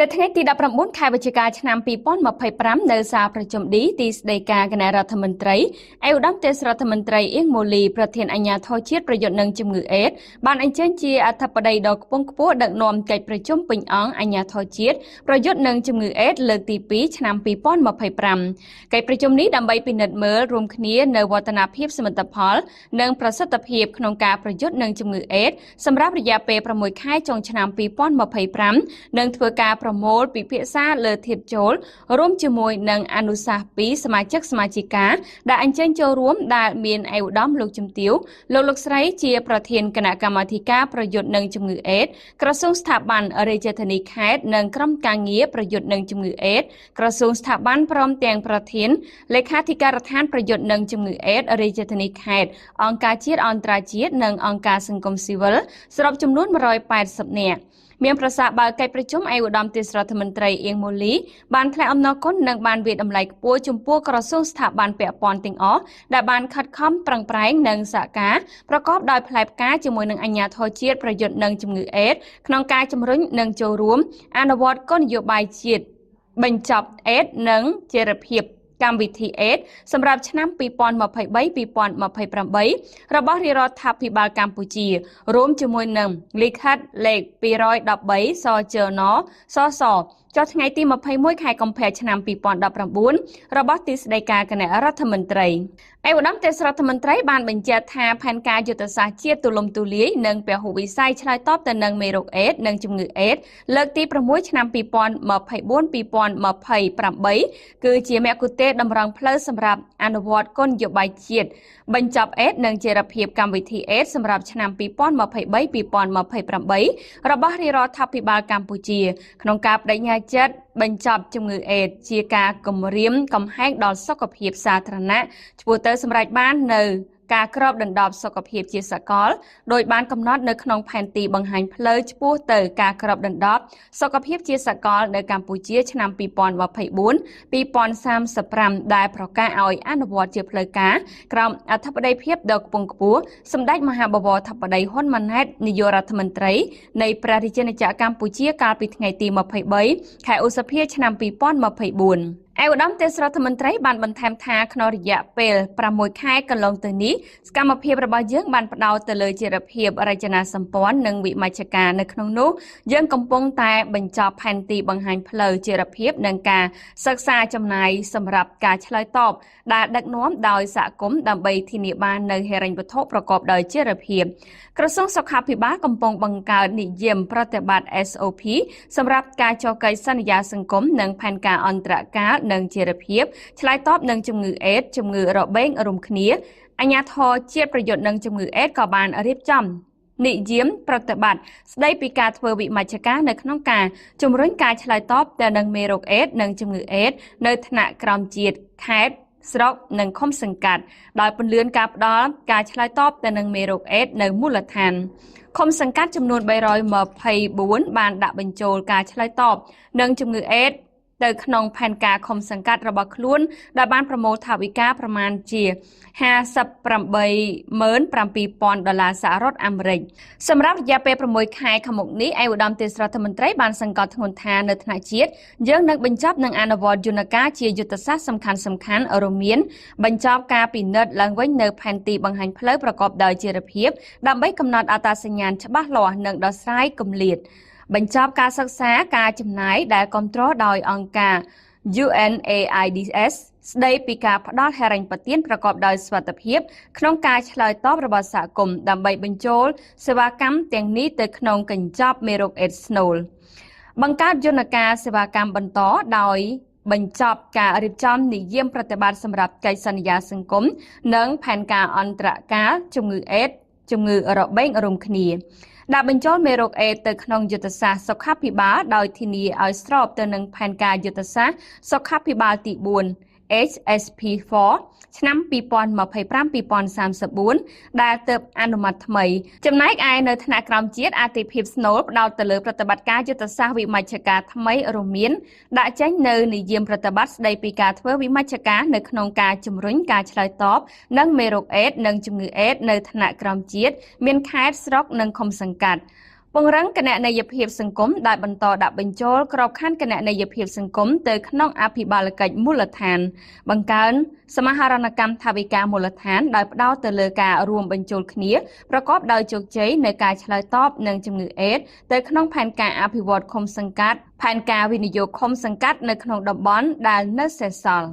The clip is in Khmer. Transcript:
នៅថ្ងៃទី19ខែវិច្ឆិកាឆ្នាំ2025នៅសាលប្រជុំឌីទីស្តីការគណៈរដ្ឋមន្ត្រីឯកឧត្តមទេសរដ្ឋមន្ត្រីអៀងម៉ូលីប្រធានអាជ្ញាធរជាតិប្រយុទ្ធនឹងជំងឺអេដស៍បានអញ្ជើញជាអធិបតីដ៏ខ្ពង់ខ្ពស់ដឹកនាំកិច្ចប្រជុំពេញអង្គអាជ្ញាធរជាតិប្រយុទ្ធនឹងជំងឺអេដស៍លើកទី2ឆ្នាំ2025កិច្ចប្រជុំនេះដើម្បីពិនិត្យមើលរួមគ្នានៅវឌ្ឍនភាពសមិទ្ធផលនិងប្រសិទ្ធភាពក្នុងការប្រយុទ្ធនឹងជំងឺអេដស៍សម្រាប់រយៈពេល6ខែចុងឆ្នាំ2025និងធ្វើការប្រមូលពិភាក្សាលើធាតុចូលរួមជាមួយនឹងអនុសាសន៍ពីសមាជិកសមាជិកាដែលអញ្ជើញចូលរួមដែលមានឯកឧត្តមលោកជំទាវលោកស្រីជាប្រធានគណៈកម្មាធិការប្រយុទ្ធនឹងជំងឺអេដស៍ក្រសួងស្ថាប័នរាជធានីខេត្តនិងក្រុមការងារប្រយុទ្ធនឹងជំងឺអេដស៍ក្រសួងស្ថាប័នព្រមទាំងប្រធានលេខាធិការដ្ឋានប្រយុទ្ធនឹងជំងឺអេដស៍រាជធានីខេត្តអង្គការជាតិអន្តរជាតិនិងអង្គការសង្គមស៊ីវិលសរុបចំនួន180នាក់មានប្រសាសន៍បើកិច្ចប្រជុំឯកឧត្តមទេសរដ្ឋមន្ត្រីអៀងម៉ូលីបានថ្លែងអំណរគុណនិងបានវាតម្លៃខ្ពស់ចំពោះក្រសួងស្ថាប័នពាក់ព័ន្ធទាំងអស់ដែលបានខិតខំប្រឹងប្រែងនិងសហការប្រកបដោយផ្លែផ្កាជាមួយនឹងអាជ្ញាធរជាតិប្រយុទ្ធនឹងជំងឺអេដស៍ក្នុងការជំរុញនិងចូលរួមអនុវត្តគោលនយោបាយជាតិបញ្ចប់អេដស៍និងចីរភាពកម្មវិធីអេដស៍សម្រាប់ឆ្នាំ2023-2028របស់រាជរដ្ឋាភិបាលកម្ពុជារួមជាមួយនឹងលិខិតលេខ213សចនសសចុះថ្ងៃទី21ខែកុម្ភៈឆ្នាំ2019របស់ទីស្តីការគណៈរដ្ឋមន្ត្រីឯកឧត្តមទេសរដ្ឋមន្ត្រីបានបញ្ជាក់ថាផែនការយុទ្ធសាស្ត្រជាតិទូលំទូលាយនិងពហុវិស័យឆ្លើយតបទៅនឹងមេរោគអេដស៍និងជំងឺអេដស៍លើកទី6ឆ្នាំ2024-2028គឺជាមគ្គុទ្ទេសក៍តម្រង់ផ្លូវសម្រាប់អនុវត្តគោលនយោបាយជាតិបញ្ចប់អេដស៍និងចីរភាពកម្មវិធីអេដស៍សម្រាប់ឆ្នាំ2023-2028របស់រាជរដ្ឋាភិបាលកម្ពុជាក្នុងការបដិញ្ញាចិត្តបញ្ចប់ជំងឺអេដស៍ជាការគំរាមកំហែងដល់សុខភាពសាធារណៈឆ្ពោះទៅសម្រេចបាននៅការគ្របដណ្ដប់សុខភាពជាសកលដោយបានកំណត់នៅក្នុងផែនទីបង្ហាញផ្លូវឆ្ពោះទៅការគ្របដណ្ដប់សុខភាពជាសកលនៅកម្ពុជាឆ្នាំ2024-2035ដែលប្រកាសឲ្យអនុវត្តជាផ្លូវការក្រោមអធិបតីភាពដ៏ខ្ពង់ខ្ពស់សម្ដេចមហាបវរធិបតីហ៊ុនម៉ាណែតនាយករដ្ឋមន្ត្រីនៃព្រះរាជាណាចក្រកម្ពុជាកាលពីថ្ងៃទី23ខែឧសភាឆ្នាំ2024ឯកឧត្តមទេសរដ្ឋមន្ត្រីបានបន្ថែមថាក្នុងរយៈពេល6ខែកន្លងទៅនេះសកម្មភាពរបស់យើងបានផ្ដោតទៅលើចីរភាពរចនាសម្ព័ន្ធនិងវិមជ្ឈការនៅក្នុងនោះយើងកំពុងតែបញ្ចប់ផែនទីបង្ហាញផ្លូវចីរភាពនិងការសិក្សាចំណាយសម្រាប់ការឆ្លើយតបដែលដឹកនាំដោយសហគមន៍ដើម្បីធានាបាននូវហិរញ្ញវត្ថុប្រកបដោយចីរភាពក្រសួងសុខាភិបាលកំពុងបង្កើតនិយមប្រតិបត្តិ SOP សម្រាប់ការចុះកិច្ចសន្យាសង្គមនិងផែនការអន្តរកាលនិងចីរភាពឆ្លើយតបនឹងជំងឺអេដស៍ជំងឺរបេងរួមគ្នាអាជ្ញាធរជាតិប្រយុទ្ធនឹងជំងឺអេដស៍ក៏បានរៀបចំនិយមប្រតិបត្តិស្ដីពីការធ្វើវិមជ្ឈការនៅក្នុងការជំរុញការឆ្លើយតបទៅនឹងមេរោគអេដស៍និងជំងឺអេដស៍នៅថ្នាក់ក្រោមជាតិខេត្តស្រុកនិងឃុំសង្កាត់ដោយពន្លឿនការផ្ដល់ការឆ្លើយតបទៅនឹងមេរោគអេដស៍នៅមូលដ្ឋានឃុំសង្កាត់ចំនួន324បានដាក់បញ្ចូលការឆ្លើយតបនឹងជំងឺអេដស៍ទៅក្នុងផែនការឃុំសង្កាត់របស់ខ្លួនដែលបានប្រមូលថវិកាប្រមាណជា$587,000សហរដ្ឋអាមេរិកសម្រាប់រយៈពេល6ខែខាងមុខនេះឯកឧត្តមទេសរដ្ឋមន្ត្រីបានសង្កត់ធ្ងន់ថានៅថ្នាក់ជាតិយើងនឹងបញ្ចប់និងអនុវត្តយន្តការជាយុទ្ធសាស្ត្រសំខាន់ៗរួមមានបញ្ចប់ការពិនិត្យឡើងវិញនៅផែនទីបង្ហាញផ្លូវប្រកបដោយចីរភាពដើម្បីកំណត់អត្តសញ្ញាណច្បាស់លាស់និងដោះស្រាយគម្លាតបញ្ចប់ការសិក្សាការចំណាយដែលគ្រប់គ្រងដោយអង្គការ UNAIDS ស្ដីពីការផ្ដល់ហិរញ្ញប្បទានប្រកបដោយសុវត្ថិភាពក្នុងការឆ្លើយតបរបស់សហគមន៍ដើម្បីបញ្ចូលសេវាកម្មទាំងនេះទៅក្នុងកញ្ចប់មេរោគអេដស៍ស្នូលបង្កើតយន្តការសេវាកម្មបន្តដោយបញ្ចប់ការរៀបចំនិយមប្រតិបត្តិសម្រាប់កិច្ចសន្យាសង្គមនិងផែនការអន្តរកាលជំងឺអេដស៍ជំងឺរបេងរួមគ្នាដាក់បញ្ចូលមេរោគអេដស៍ទៅក្នុងយុទ្ធសាស្ត្រសុខាភិបាលដោយធានាឲ្យស្របទៅនឹងផែនការយុទ្ធសាស្ត្រសុខាភិបាលទី4 HSP4 ឆ្នាំ2025-2034ដែលទើបអនុម័តថ្មីចំណែកឯនៅថ្នាក់ក្រោមជាតិអាទិភាពស្នូលផ្ដោតទៅលើប្រតិបត្តិការយុទ្ធសាស្ត្រវិមជ្ឈការថ្មីរួមមានដាក់ចេញនៅនិយមប្រតិបត្តិស្ដីពីការធ្វើវិមជ្ឈការនៅក្នុងការជំរុញការឆ្លើយតបនឹងមេរោគអេដស៍និងជំងឺអេដស៍នៅថ្នាក់ក្រោមជាតិមានខេត្តស្រុកនិងឃុំសង្កាត់ ពង្រឹងគណនេយ្យភាពសង្គមដែលបន្តដាក់បញ្ចូលក្របខ័ណ្ឌគណនេយ្យភាពសង្គមទៅក្នុងអភិបាលកិច្ចមូលដ្ឋានបង្កើនសមាហរណកម្មថវិកាមូលដ្ឋានដោយផ្ដោតទៅលើការរួមបញ្ចូលគ្នាប្រកបដោយជោគជ័យនៃការឆ្លើយតបនឹងជំងឺអេដស៍ទៅក្នុងផែនការអភិវឌ្ឍឃុំសង្កាត់ផែនការវិនិយោគឃុំសង្កាត់នៅក្នុងតំបន់ដែលនៅសេសសល់